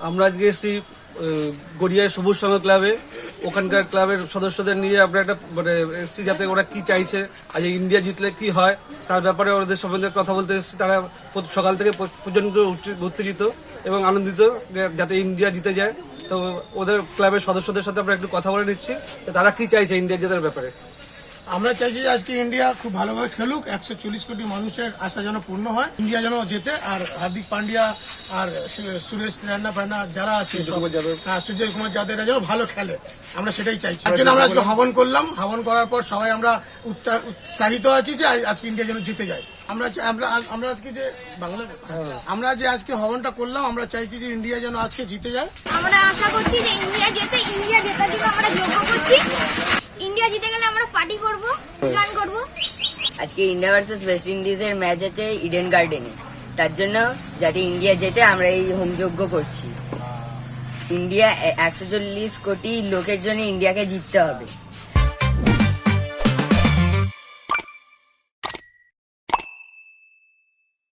আমরা আজকে এসেছি গড়িয়ায় সবুজ সংঘ ক্লাবে। ওখানকার ক্লাবের সদস্যদের নিয়ে আমরা একটা মানে এসেছি যাতে ওরা কি চাইছে, আজ ইন্ডিয়া জিতলে কি হয় তার ব্যাপারে ওদের সম্বন্ধে কথা বলতে এসেছি। তারা সকাল থেকে প্রচন্ড উত্তেজিত এবং আনন্দিত যাতে ইন্ডিয়া জিতে যায়। তো ওদের ক্লাবের সদস্যদের সাথে আমরা একটু কথা বলে নিচ্ছি তারা কি চাইছে ইন্ডিয়া জেতার ব্যাপারে। আমরা চাইছি যে আজকে ইন্ডিয়া খুব ভালোভাবে খেলুক, 140 কোটি মানুষের আশা যেন পূর্ণ হয়, ইন্ডিয়া যেন জেতে। আর হার্দিক পান্ডিয়া আর সুরেশ রায়না ফায়না যারা আছে, সূর্য কুমার যাদব এরা যেন ভালো খেলে, আমরা সেটাই চাইছি। তার জন্য আমরা আজকে হবন করলাম। হবন করার পর সবাই আমরা উৎসাহিত আছি যে আজকে ইন্ডিয়া যেন জিতে যায়। আমরা আজকে যে বাংলা আমরা যে আজকে হবনটা করলাম, আমরা চাইছি যে ইন্ডিয়া যেন আজকে জিতে যায়। আমরা আশা করছি যে ইন্ডিয়া জেতার জন্য আমরা যোগ্য করছি। ইন্ডিয়া জিতে গেলে আমরা পার্টি করব, গান করব। আজকে ইন্ডিয়া ভার্সেস ওয়েস্ট ইন্ডিজের ম্যাচ আছে ইডেন গার্ডেনে, তার জন্য যাতে ইন্ডিয়া জেতে আমরা এই হোমযজ্ঞ করছি। ইন্ডিয়া 140 কোটি লোকের জন্য ইন্ডিয়াকে জিততে হবে।